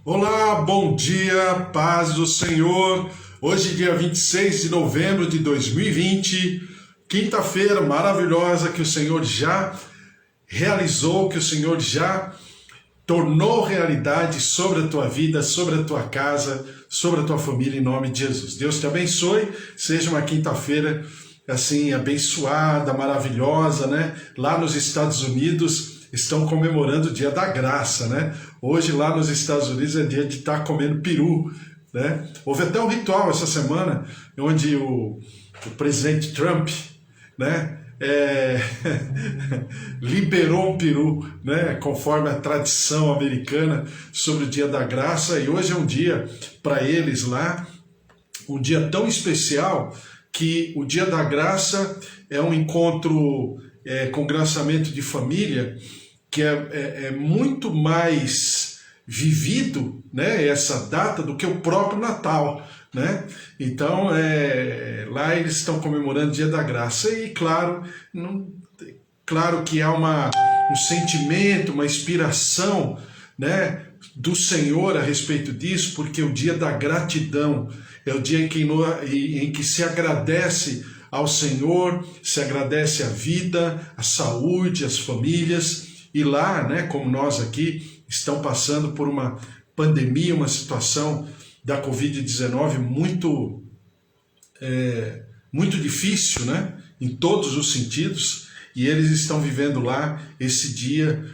Olá, bom dia, paz do Senhor. Hoje, dia 26 de novembro de 2020, quinta-feira maravilhosa que o Senhor já realizou, que o Senhor já tornou realidade sobre a tua vida, sobre a tua casa, sobre a tua família, em nome de Jesus. Deus te abençoe, seja uma quinta-feira assim abençoada, maravilhosa, né? Lá nos Estados Unidos estão comemorando o Dia da Graça, né? Hoje lá nos Estados Unidos é dia de estar comendo peru, né? Houve até um ritual essa semana onde o presidente Trump, né? Liberou um peru, né, conforme a tradição americana sobre o Dia da Graça, e hoje é um dia para eles lá, um dia tão especial que o Dia da Graça é um encontro com graçamento de família que é muito mais vivido, né, essa data do que o próprio Natal, né? Então, lá eles estão comemorando o Dia da Graça e, claro, claro que há um sentimento, uma inspiração, né, do Senhor a respeito disso, porque o Dia da Gratidão é o dia em que se agradece ao Senhor, se agradece a vida, a saúde, as famílias, e lá, né, como nós aqui, estão passando por uma pandemia, uma situação da Covid-19 muito difícil, né? Em todos os sentidos, e eles estão vivendo lá esse dia,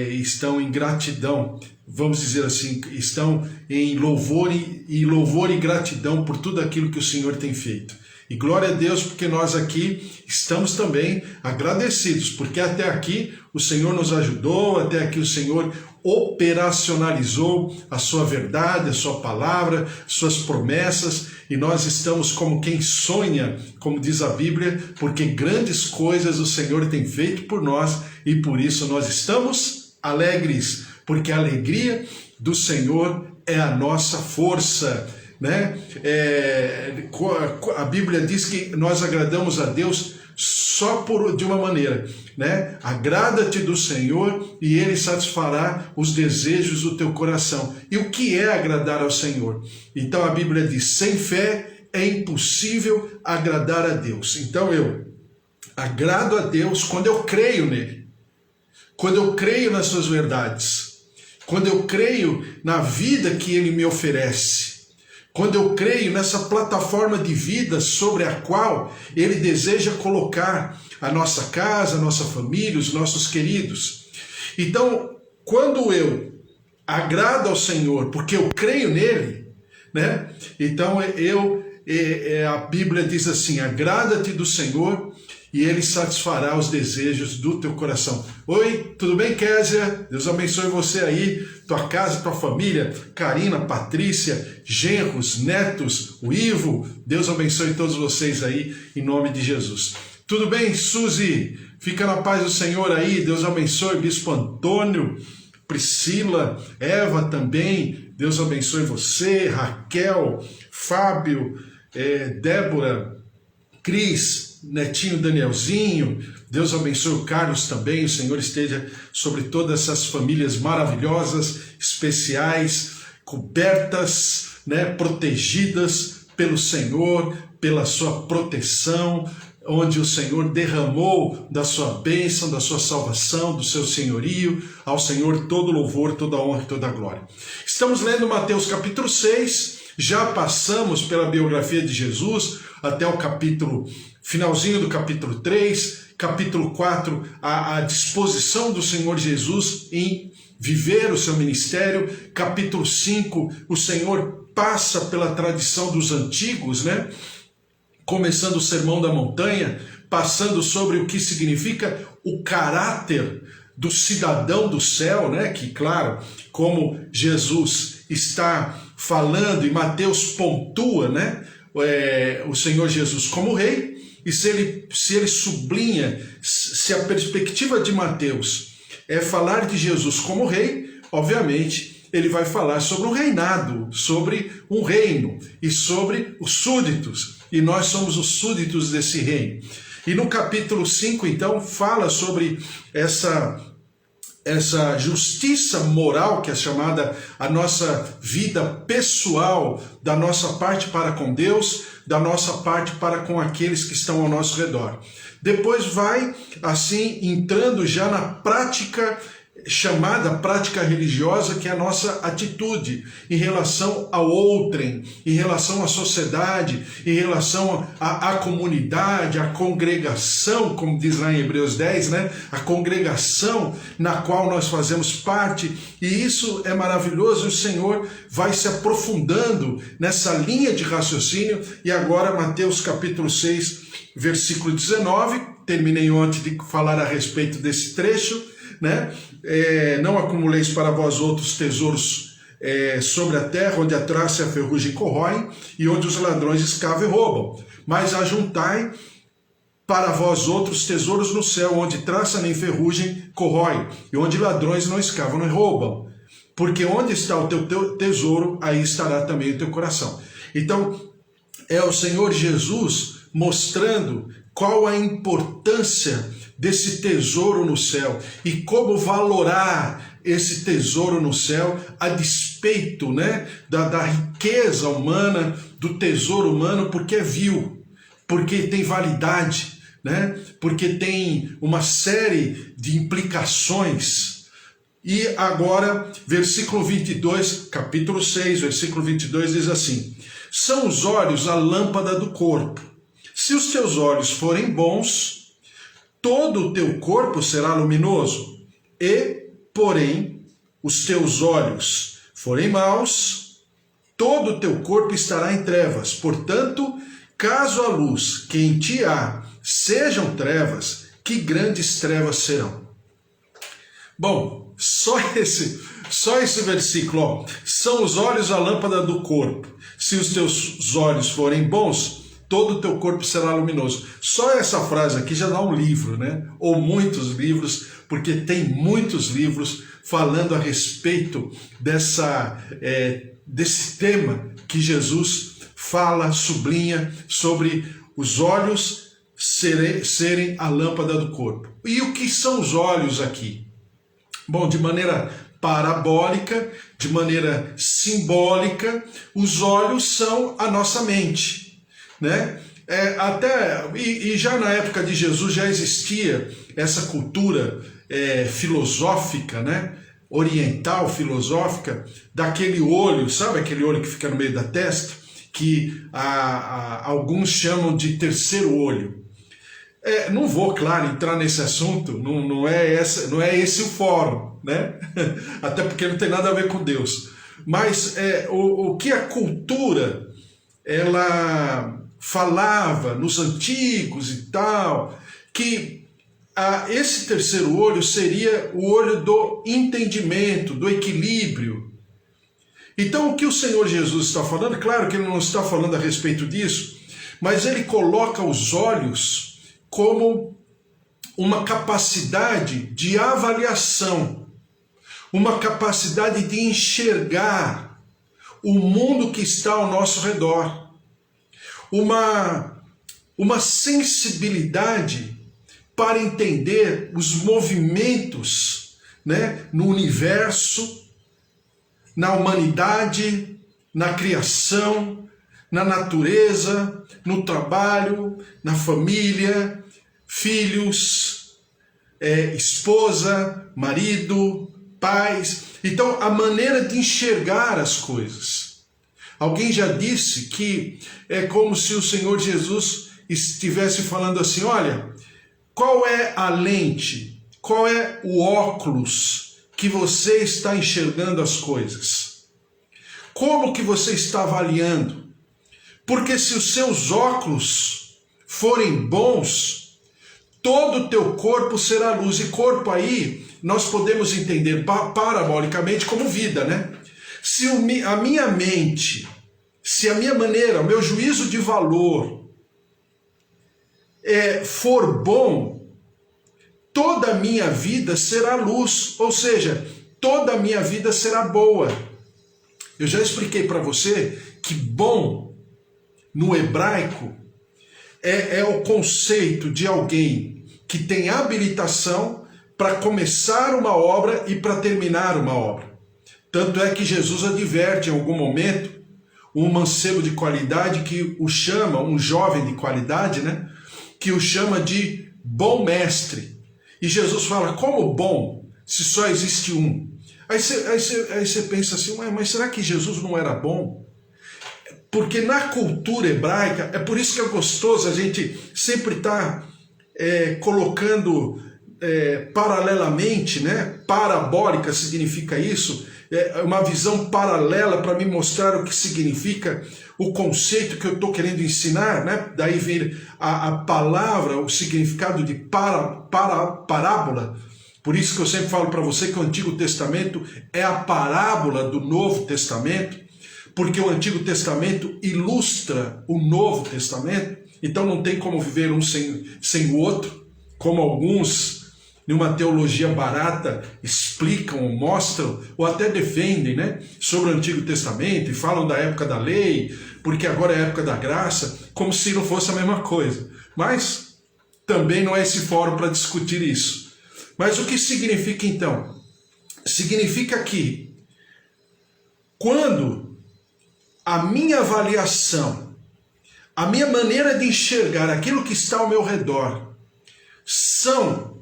estão em gratidão, vamos dizer assim, estão em louvor e gratidão por tudo aquilo que o Senhor tem feito. E glória a Deus, porque nós aqui estamos também agradecidos, porque até aqui o Senhor nos ajudou, até aqui o Senhor operacionalizou a sua verdade, a sua palavra, suas promessas, e nós estamos como quem sonha, como diz a Bíblia, porque grandes coisas o Senhor tem feito por nós, e por isso nós estamos alegres, porque a alegria do Senhor é a nossa força, né? A Bíblia diz que nós agradamos a Deus só de uma maneira, né? Agrada-te do Senhor e Ele satisfará os desejos do teu coração. E o que é agradar ao Senhor? Então a Bíblia diz, sem fé é impossível agradar a Deus. Então eu agrado a Deus quando eu creio nele, quando eu creio nas suas verdades, quando eu creio na vida que Ele me oferece, quando eu creio nessa plataforma de vida sobre a qual Ele deseja colocar a nossa casa, a nossa família, os nossos queridos. Então, quando eu agrado ao Senhor, porque eu creio nele, né? Então a Bíblia diz assim, agrada-te do Senhor e Ele satisfará os desejos do teu coração. Oi, tudo bem, Késia? Deus abençoe você aí, tua casa, tua família, Karina, Patrícia, genros, netos, o Ivo. Deus abençoe todos vocês aí, em nome de Jesus. Tudo bem, Suzy? Fica na paz do Senhor aí, Deus abençoe, Bispo Antônio, Priscila, Eva também, Deus abençoe você, Raquel, Fábio, Débora, Cris, Netinho Danielzinho, Deus abençoe o Carlos também, o Senhor esteja sobre todas essas famílias maravilhosas, especiais, cobertas, né, protegidas pelo Senhor, pela sua proteção, onde o Senhor derramou da sua bênção, da sua salvação, do seu senhorio, ao Senhor todo louvor, toda honra e toda glória. Estamos lendo Mateus capítulo 6, já passamos pela biografia de Jesus, até o finalzinho do capítulo 3, capítulo 4, a disposição do Senhor Jesus em viver o seu ministério, capítulo 5, o Senhor passa pela tradição dos antigos, né? Começando o Sermão da Montanha, passando sobre o que significa o caráter do cidadão do céu, né? Que, claro, como Jesus está falando, e Mateus pontua, né? O Senhor Jesus como rei, e se ele sublinha, se a perspectiva de Mateus é falar de Jesus como rei, obviamente ele vai falar sobre um reinado, sobre um reino e sobre os súditos, e nós somos os súditos desse reino. E no capítulo 5, então, fala sobre essa justiça moral, que é chamada a nossa vida pessoal, da nossa parte para com Deus, da nossa parte para com aqueles que estão ao nosso redor. Depois vai, assim, entrando já na prática, chamada prática religiosa, que é a nossa atitude em relação ao outrem, em relação à sociedade, em relação à comunidade, à congregação, como diz lá em Hebreus 10, né? A congregação na qual nós fazemos parte, e isso é maravilhoso. O Senhor vai se aprofundando nessa linha de raciocínio, e agora Mateus capítulo 6, versículo 19, terminei ontem de falar a respeito desse trecho, né? Não acumuleis para vós outros tesouros sobre a terra, onde a traça e a ferrugem corroem, e onde os ladrões escavam e roubam. Mas ajuntai para vós outros tesouros no céu, onde traça nem ferrugem corrói, e onde ladrões não escavam nem roubam. Porque onde está o teu tesouro, aí estará também o teu coração. Então, é o Senhor Jesus mostrando qual a importância desse tesouro no céu e como valorar esse tesouro no céu a despeito, né, da riqueza humana, do tesouro humano, porque é vil, porque tem validade, né, porque tem uma série de implicações. E agora, versículo 22, capítulo 6, versículo 22 diz assim: são os olhos a lâmpada do corpo. Se os teus olhos forem bons, todo o teu corpo será luminoso. E, porém, os teus olhos forem maus, todo o teu corpo estará em trevas. Portanto, caso a luz que em ti há sejam trevas, que grandes trevas serão. Bom, só esse versículo, ó, são os olhos a lâmpada do corpo. Se os teus olhos forem bons, todo o teu corpo será luminoso. Só essa frase aqui já dá um livro, né? Ou muitos livros, porque tem muitos livros falando a respeito desse tema que Jesus fala, sublinha, sobre os olhos serem a lâmpada do corpo. E o que são os olhos aqui? Bom, de maneira parabólica, de maneira simbólica, os olhos são a nossa mente, né? E já na época de Jesus já existia essa cultura filosófica, né? Oriental, filosófica, daquele olho, sabe aquele olho que fica no meio da testa, que alguns chamam de terceiro olho. Não vou, claro, entrar nesse assunto, não é esse o fórum, né? Até porque não tem nada a ver com Deus. Mas o que a cultura ela falava nos antigos e tal, que esse terceiro olho seria o olho do entendimento, do equilíbrio. Então, o que o Senhor Jesus está falando, claro que ele não está falando a respeito disso, mas ele coloca os olhos como uma capacidade de avaliação, uma capacidade de enxergar o mundo que está ao nosso redor, uma sensibilidade para entender os movimentos, né, no universo, na humanidade, na criação, na natureza, no trabalho, na família, filhos, esposa, marido, pais. Então, a maneira de enxergar as coisas. Alguém já disse que é como se o Senhor Jesus estivesse falando assim: olha, qual é a lente, qual é o óculos que você está enxergando as coisas? Como que você está avaliando? Porque se os seus óculos forem bons, todo o teu corpo será luz. E corpo aí nós podemos entender parabolicamente como vida, né? Se a minha mente, se a minha maneira, o meu juízo de valor for bom, toda a minha vida será luz, ou seja, toda a minha vida será boa. Eu já expliquei para você que bom, no hebraico, é o conceito de alguém que tem habilitação para começar uma obra e para terminar uma obra. Tanto é que Jesus adverte em algum momento um mancebo de qualidade que o chama, um jovem de qualidade, né? Que o chama de bom mestre. E Jesus fala, como bom, se só existe um? Aí você pensa assim, mas será que Jesus não era bom? Porque na cultura hebraica, é por isso que é gostoso a gente sempre estar colocando paralelamente, né? Parabólica significa isso, uma visão paralela para me mostrar o que significa o conceito que eu estou querendo ensinar, né? Daí vem a palavra, o significado de parábola. Por isso que eu sempre falo para você que o Antigo Testamento é a parábola do Novo Testamento, porque o Antigo Testamento ilustra o Novo Testamento, então não tem como viver um sem o outro, como alguns, numa teologia barata, explicam, ou mostram, ou até defendem, né, sobre o Antigo Testamento, e falam da época da lei, porque agora é a época da graça, como se não fosse a mesma coisa. Mas também não é esse fórum para discutir isso. Mas o que significa então? Significa que quando a minha avaliação, a minha maneira de enxergar aquilo que está ao meu redor são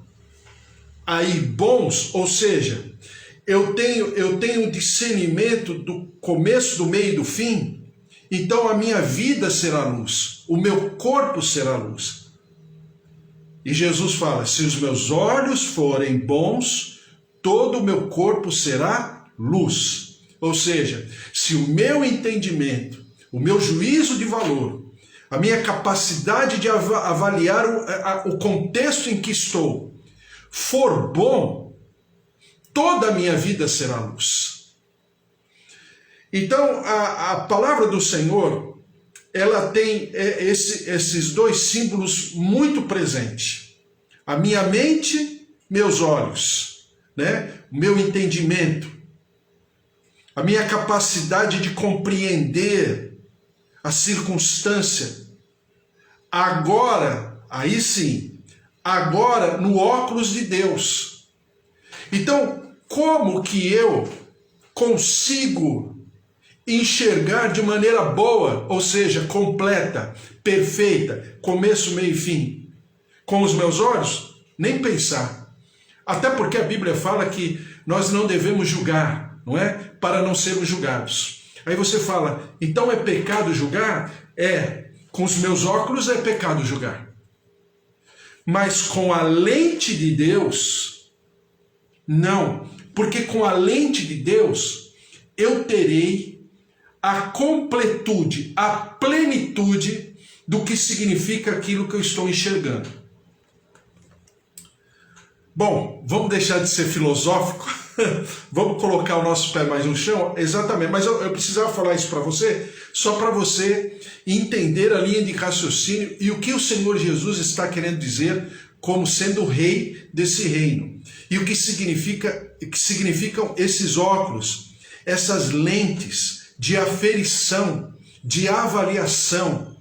aí bons, ou seja, eu tenho discernimento do começo, do meio e do fim, então a minha vida será luz, o meu corpo será luz. E Jesus fala, se os meus olhos forem bons, todo o meu corpo será luz. Ou seja, se o meu entendimento, o meu juízo de valor, a minha capacidade de avaliar o contexto em que estou, for bom, toda a minha vida será luz. Então, a palavra do Senhor, ela tem esses dois símbolos muito presentes. A minha mente, meus olhos, né? O meu entendimento, a minha capacidade de compreender a circunstância. Agora, aí sim, agora no óculos de Deus. Então, como que eu consigo enxergar de maneira boa, ou seja, completa, perfeita, começo, meio e fim, com os meus olhos? Nem pensar. Até porque a Bíblia fala que nós não devemos julgar, não é? Para não sermos julgados. Aí você fala, então é pecado julgar? Com os meus óculos é pecado julgar. Mas com a lente de Deus, não. Porque com a lente de Deus, eu terei a completude, a plenitude do que significa aquilo que eu estou enxergando. Bom, vamos deixar de ser filosófico, vamos colocar o nosso pé mais no chão? Exatamente, mas eu precisava falar isso para você, só para você entender a linha de raciocínio e o que o Senhor Jesus está querendo dizer como sendo o rei desse reino. E o que significam esses óculos, essas lentes de aferição, de avaliação,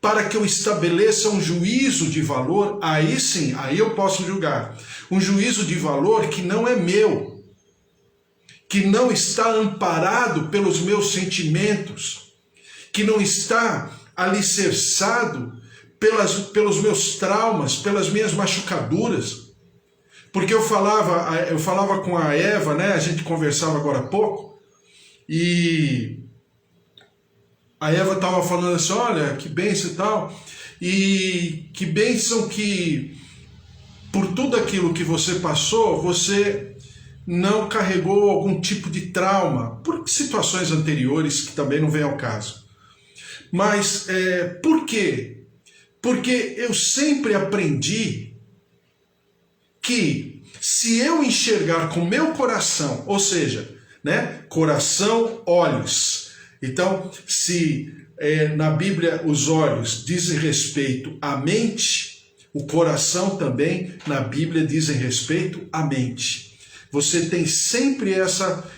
para que eu estabeleça um juízo de valor, aí sim, aí eu posso julgar. Um juízo de valor que não é meu, que não está amparado pelos meus sentimentos, que não está alicerçado pelos meus traumas, pelas minhas machucaduras. Porque eu falava com a Eva, né? A gente conversava agora há pouco, e a Eva estava falando assim, olha, que bênção e tal, e que bênção que por tudo aquilo que você passou, você não carregou algum tipo de trauma, por situações anteriores que também não vem ao caso. Mas por quê? Porque eu sempre aprendi que se eu enxergar com meu coração, ou seja, né, coração, olhos. Então, se na Bíblia os olhos dizem respeito à mente, o coração também na Bíblia dizem respeito à mente. Você tem sempre essa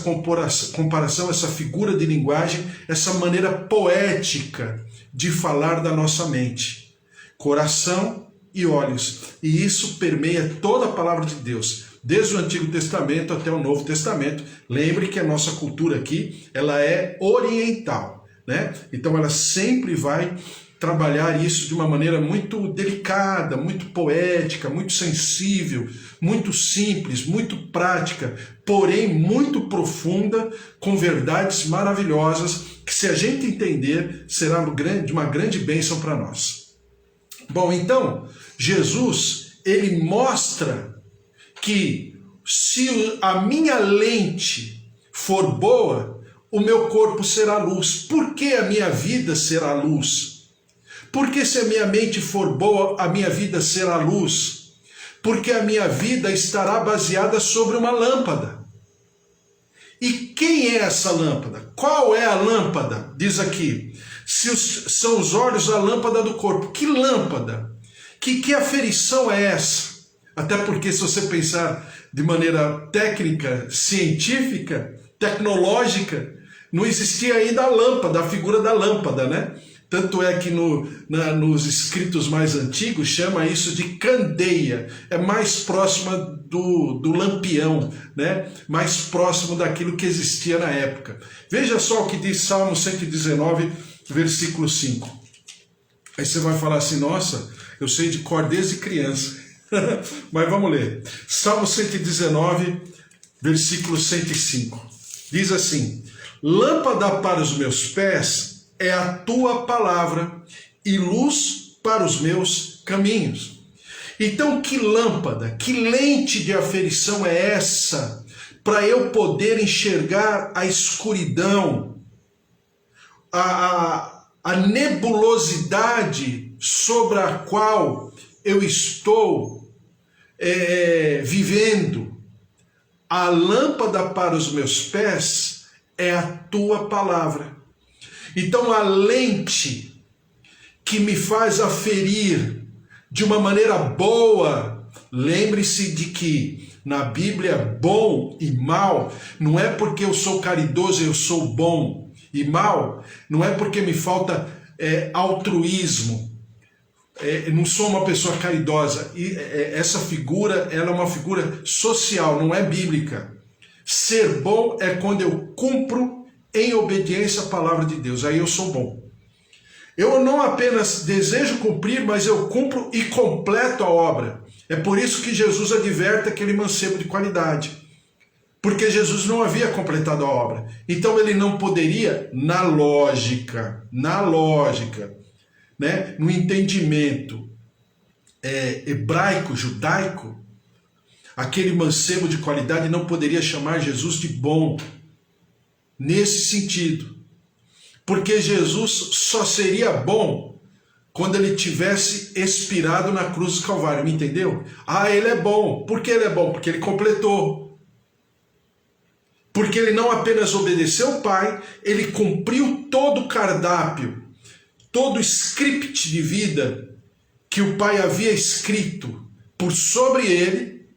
comparação, essa figura de linguagem, essa maneira poética de falar da nossa mente. Coração e olhos. E isso permeia toda a palavra de Deus, desde o Antigo Testamento até o Novo Testamento. Lembre que a nossa cultura aqui, ela é oriental, né? Então ela sempre vai trabalhar isso de uma maneira muito delicada, muito poética, muito sensível, muito simples, muito prática, porém muito profunda, com verdades maravilhosas, que se a gente entender, será de uma grande bênção para nós. Bom, então, Jesus, ele mostra que se a minha lente for boa, o meu corpo será luz. Por que a minha vida será luz? Porque se a minha mente for boa, a minha vida será luz. Porque a minha vida estará baseada sobre uma lâmpada. E quem é essa lâmpada? Qual é a lâmpada? Diz aqui, são os olhos a lâmpada do corpo. Que lâmpada? Que aferição é essa? Até porque se você pensar de maneira técnica, científica, tecnológica, não existia ainda a lâmpada, a figura da lâmpada, né? Tanto é que nos escritos mais antigos chama isso de candeia. É mais próxima do lampião, né? Mais próximo daquilo que existia na época. Veja só o que diz Salmo 119, versículo 5. Aí você vai falar assim, nossa, eu sei de cor desde criança. Mas vamos ler. Salmo 119, versículo 105. Diz assim, lâmpada para os meus pés é a tua palavra e luz para os meus caminhos. Então, que lâmpada, que lente de aferição é essa para eu poder enxergar a escuridão, a nebulosidade sobre a qual eu estou vivendo? A lâmpada para os meus pés é a tua palavra. Então a lente que me faz aferir de uma maneira boa, lembre-se de que na Bíblia bom e mal não é porque eu sou caridoso, eu sou bom, e mal não é porque me falta altruísmo, não sou uma pessoa caridosa. E essa figura, ela é uma figura social, não é bíblica. Ser bom é quando eu cumpro em obediência à palavra de Deus, aí eu sou bom. Eu não apenas desejo cumprir, mas eu cumpro e completo a obra. É por isso que Jesus adverte aquele mancebo de qualidade. Porque Jesus não havia completado a obra. Então ele não poderia, na lógica, né, no entendimento hebraico, judaico, aquele mancebo de qualidade não poderia chamar Jesus de bom. Nesse sentido, porque Jesus só seria bom quando ele tivesse expirado na cruz do Calvário, me entendeu? Ah, ele é bom. Por que ele é bom? Porque ele completou. Porque ele não apenas obedeceu o Pai, ele cumpriu todo o cardápio, todo o script de vida que o Pai havia escrito por sobre ele,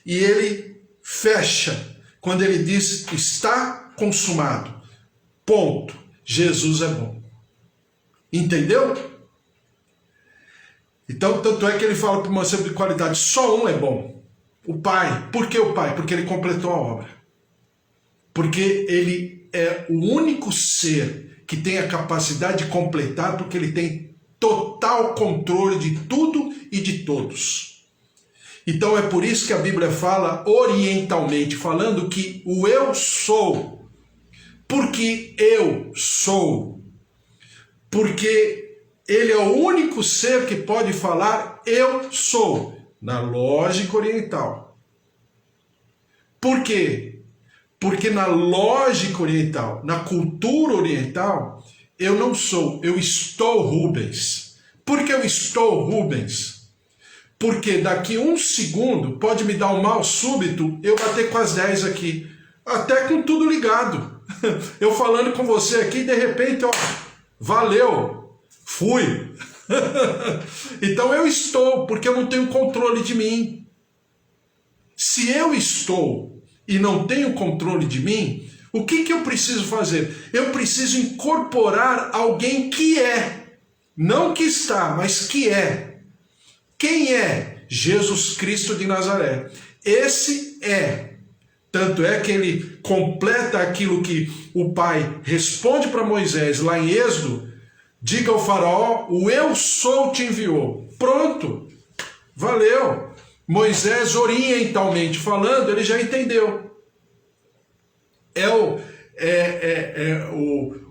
e ele fecha quando ele diz, está consumado. Ponto. Jesus é bom. Entendeu? Então, tanto é que ele fala para o mancebo de qualidade, só um é bom. O Pai. Por que o Pai? Porque ele completou a obra. Porque ele é o único ser que tem a capacidade de completar, porque ele tem total controle de tudo e de todos. Então é por isso que a Bíblia fala orientalmente, falando que o eu sou, porque eu sou, porque ele é o único ser que pode falar eu sou, na lógica oriental. Por quê? Porque na lógica oriental, na cultura oriental, eu não sou, eu estou Rubens. Por que eu estou Rubens? Porque daqui um segundo pode me dar um mal súbito, eu bater com as 10 aqui, até com tudo ligado. Eu falando com você aqui, de repente, ó, valeu, fui. Então eu estou, porque eu não tenho controle de mim. Se eu estou e não tenho controle de mim, o que eu preciso fazer? Eu preciso incorporar alguém que é, não que está, mas que é Quem é? Jesus Cristo de Nazaré. Esse é. Tanto é que ele completa aquilo que o Pai responde para Moisés lá em Êxodo: diga ao faraó, o eu sou te enviou. Pronto, valeu. Moisés, orientalmente falando, ele já entendeu.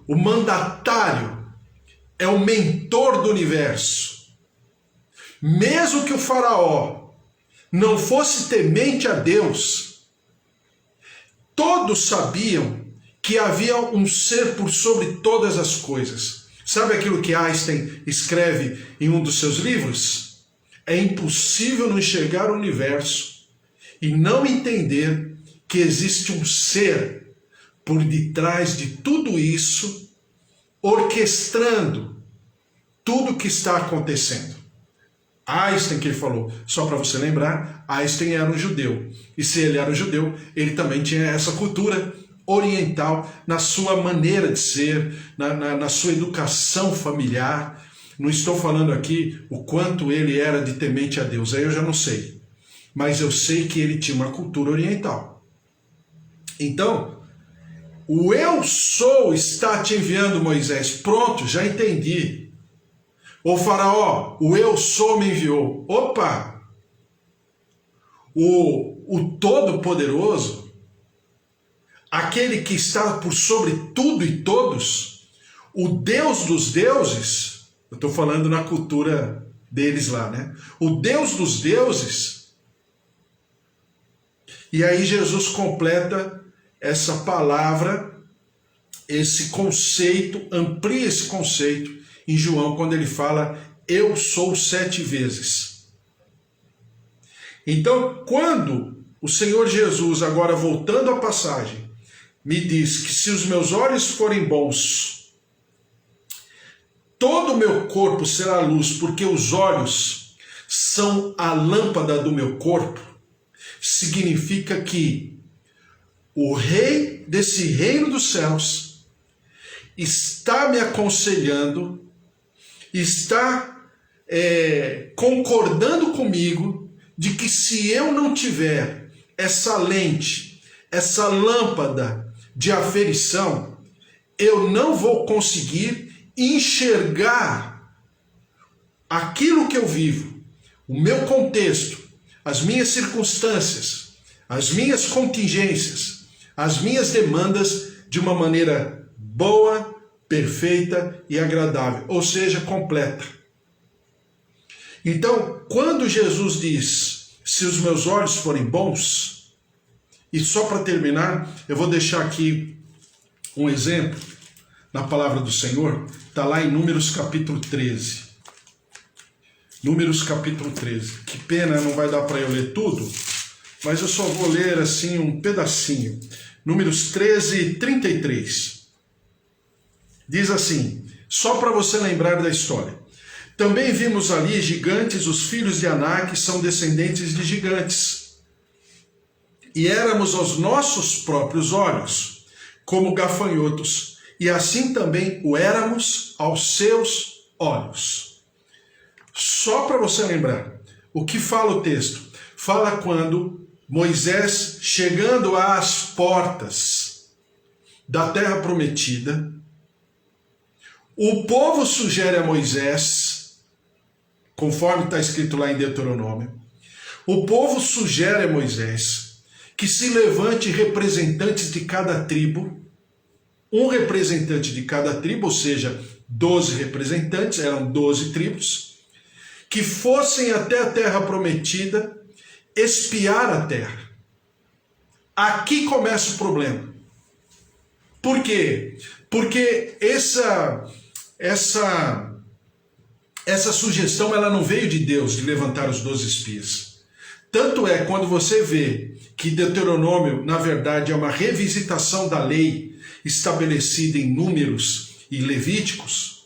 O mandatário, é o mentor do universo. Mesmo que o faraó não fosse temente a Deus, todos sabiam que havia um ser por sobre todas as coisas. Sabe aquilo que Einstein escreve em um dos seus livros? É impossível não enxergar o universo e não entender que existe um ser por detrás de tudo isso, orquestrando tudo que está acontecendo. Einstein, que ele falou, só para você lembrar, Einstein era um judeu. E se ele era um judeu, ele também tinha essa cultura oriental na sua maneira de ser, na sua educação familiar. Não estou falando aqui o quanto ele era de temente a Deus, aí eu já não sei. Mas eu sei que ele tinha uma cultura oriental. Então, o eu sou está te enviando, Moisés. Pronto, já entendi. Ô faraó, o eu sou me enviou. Opa! O Todo-Poderoso, aquele que está por sobre tudo e todos, o Deus dos deuses, eu estou falando na cultura deles lá, né? O Deus dos deuses. E aí Jesus completa essa palavra, esse conceito, amplia esse conceito em João, quando ele fala, eu sou 7 vezes. Então, quando o Senhor Jesus, agora voltando à passagem, me diz que se os meus olhos forem bons, todo o meu corpo será luz, porque os olhos são a lâmpada do meu corpo, significa que o rei desse reino dos céus está me aconselhando, está concordando comigo de que se eu não tiver essa lente, essa lâmpada de aferição, eu não vou conseguir enxergar aquilo que eu vivo, o meu contexto, as minhas circunstâncias, as minhas contingências, as minhas demandas de uma maneira boa, perfeita e agradável, ou seja, completa. Então, quando Jesus diz, se os meus olhos forem bons, e só para terminar, eu vou deixar aqui um exemplo na palavra do Senhor, está lá em Números capítulo 13. Números capítulo 13. Que pena, não vai dar para eu ler tudo, mas eu só vou ler assim um pedacinho. Números 13, 33. Diz assim, só para você lembrar da história. Também vimos ali gigantes, os filhos de Anak são descendentes de gigantes. E éramos aos nossos próprios olhos, como gafanhotos, e assim também o éramos aos seus olhos. Só para você lembrar, o que fala o texto? Fala quando Moisés, chegando às portas da terra prometida, o povo sugere a Moisés, conforme está escrito lá em Deuteronômio, o povo sugere a Moisés que se levante representantes de cada tribo, um representante de cada tribo, ou seja, 12 representantes, eram 12 tribos, que fossem até a terra prometida espiar a terra. Aqui começa o problema. Por quê? Porque essa sugestão ela não veio de Deus, de levantar os 12 espias. Tanto é, quando você vê que Deuteronômio, na verdade, é uma revisitação da lei estabelecida em Números e Levíticos,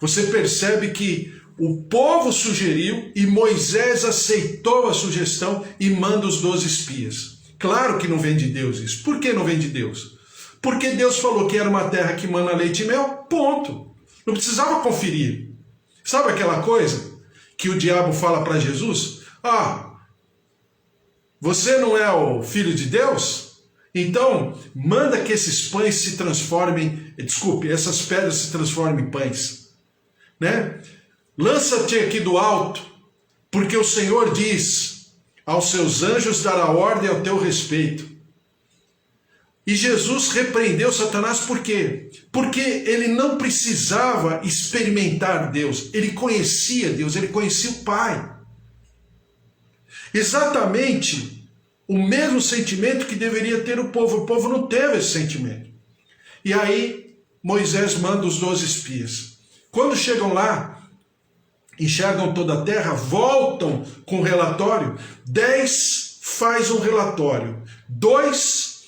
você percebe que o povo sugeriu e Moisés aceitou a sugestão e manda os 12 espias. Claro que não vem de Deus isso. Por que não vem de Deus? Porque Deus falou que era uma terra que mana leite e mel, ponto. Não precisava conferir. Sabe aquela coisa que o diabo fala para Jesus? Você não é o filho de Deus? Então, manda que esses pães se transformem, essas pedras se transformem em pães, né? Lança-te aqui do alto, porque o Senhor diz, aos seus anjos dará ordem ao teu respeito. E Jesus repreendeu Satanás por quê? Porque ele não precisava experimentar Deus, ele conhecia Deus, ele conhecia o Pai. Exatamente o mesmo sentimento que deveria ter o povo não teve esse sentimento. E aí Moisés manda os 12 espias. Quando chegam lá, enxergam toda a terra, voltam com o relatório, 10 faz um relatório, 10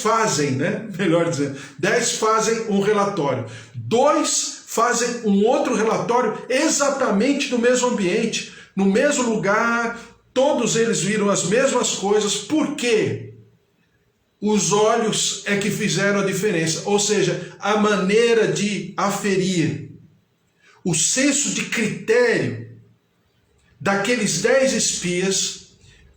fazem, né? Melhor dizendo, 10 fazem um relatório, 2 fazem um outro relatório exatamente no mesmo ambiente, no mesmo lugar, todos eles viram as mesmas coisas. Por quê? Os olhos é que fizeram a diferença, ou seja, a maneira de aferir, o senso de critério daqueles 10 espias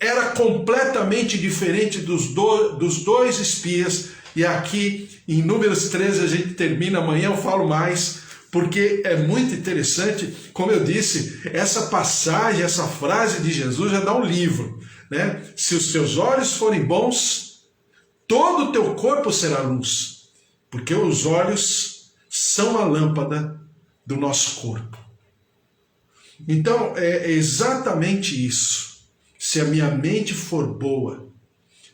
era completamente diferente dos 2 espias. E aqui em Números 13 a gente termina, amanhã eu falo mais, porque é muito interessante. Como eu disse, essa passagem, essa frase de Jesus já dá um livro, né? Se os teus olhos forem bons, todo o teu corpo será luz, porque os olhos são a lâmpada do nosso corpo. Então é exatamente isso. Se a minha mente for boa,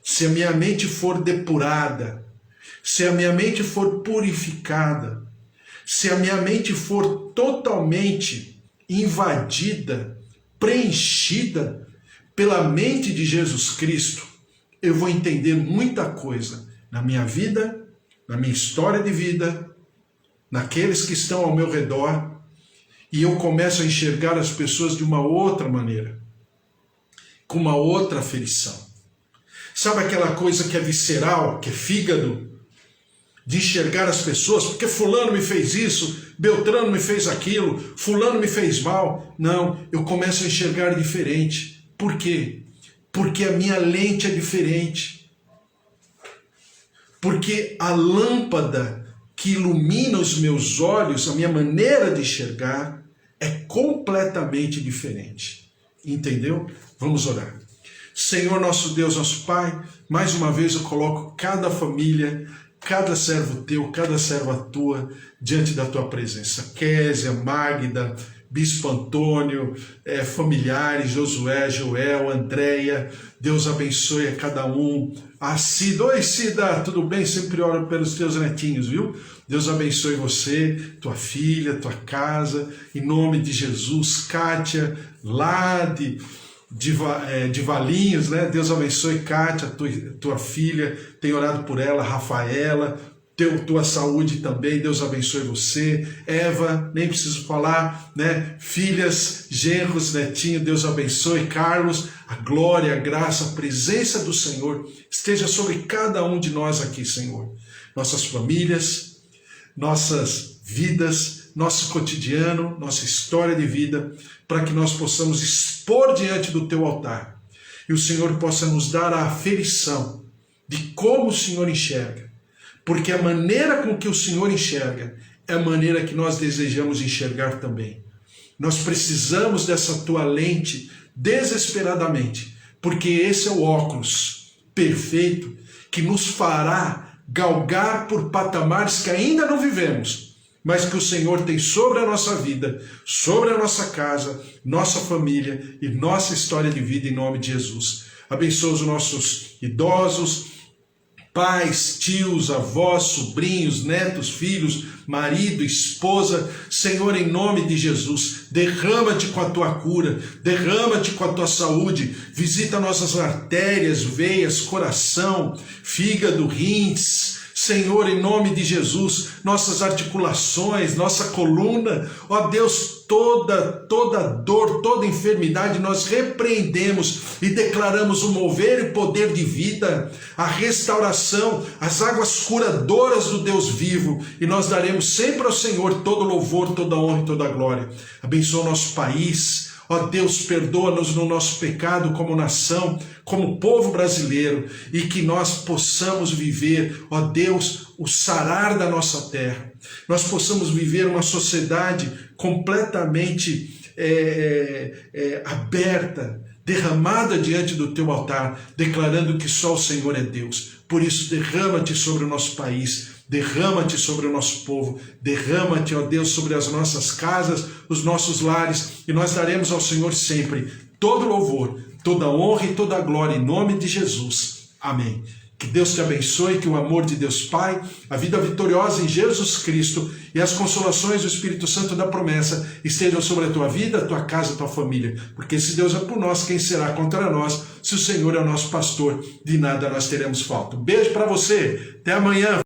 se a minha mente for depurada, se a minha mente for purificada, se a minha mente for totalmente invadida, preenchida pela mente de Jesus Cristo, eu vou entender muita coisa na minha vida, na minha história de vida, naqueles que estão ao meu redor, e eu começo a enxergar as pessoas de uma outra maneira, com uma outra aferição. Sabe aquela coisa que é visceral, que é fígado, de enxergar as pessoas, porque fulano me fez isso, Beltrano me fez aquilo, fulano me fez mal? Não, eu começo a enxergar diferente. Por quê? Porque a minha lente é diferente. Porque a lâmpada que ilumina os meus olhos, a minha maneira de enxergar, é completamente diferente. Entendeu? Vamos orar. Senhor, nosso Deus, nosso Pai, mais uma vez eu coloco cada família, cada servo teu, cada serva tua, diante da tua presença. Késia, Magda, Bispo Antônio, familiares, Josué, Joel, Andréia, Deus abençoe a cada um. A Cida, oi Cida, tudo bem? Sempre oro pelos teus netinhos, viu? Deus abençoe você, tua filha, tua casa, em nome de Jesus. Kátia, lá de Valinhos, né? Deus abençoe Kátia, tua filha, tem orado por ela. Rafaela, tua saúde também, Deus abençoe você. Eva, nem preciso falar, né? Filhas, genros, netinho, Deus abençoe. Carlos, a glória, a graça, a presença do Senhor esteja sobre cada um de nós aqui, Senhor. Nossas famílias, nossas vidas, nosso cotidiano, nossa história de vida, para que nós possamos expor diante do teu altar e o Senhor possa nos dar a aferição de como o Senhor enxerga, porque a maneira com que o Senhor enxerga é a maneira que nós desejamos enxergar também. Nós precisamos dessa tua lente desesperadamente, porque esse é o óculos perfeito que nos fará galgar por patamares que ainda não vivemos, mas que o Senhor tem sobre a nossa vida, sobre a nossa casa, nossa família e nossa história de vida, em nome de Jesus. Abençoa os nossos idosos, pais, tios, avós, sobrinhos, netos, filhos, marido, esposa. Senhor, em nome de Jesus, derrama-te com a tua cura, derrama-te com a tua saúde, visita nossas artérias, veias, coração, fígado, rins. Senhor, em nome de Jesus, nossas articulações, nossa coluna, ó Deus, toda dor, toda enfermidade, nós repreendemos e declaramos o mover e poder de vida, a restauração, as águas curadoras do Deus vivo, e nós daremos sempre ao Senhor todo louvor, toda honra e toda glória. Abençoa o nosso país. Ó Deus, perdoa-nos no nosso pecado como nação, como povo brasileiro, e que nós possamos viver, ó Deus, o sarar da nossa terra. Nós possamos viver uma sociedade completamente aberta, derramada diante do teu altar, declarando que só o Senhor é Deus. Por isso, derrama-te sobre o nosso país, derrama-te sobre o nosso povo, derrama-te, ó Deus, sobre as nossas casas, os nossos lares, e nós daremos ao Senhor sempre todo louvor, toda honra e toda glória, em nome de Jesus. Amém. Que Deus te abençoe, que o amor de Deus Pai, a vida vitoriosa em Jesus Cristo e as consolações do Espírito Santo da promessa estejam sobre a tua vida, a tua casa, a tua família. Porque se Deus é por nós, quem será contra nós? Se o Senhor é o nosso pastor, de nada nós teremos falta. Um beijo para você, até amanhã.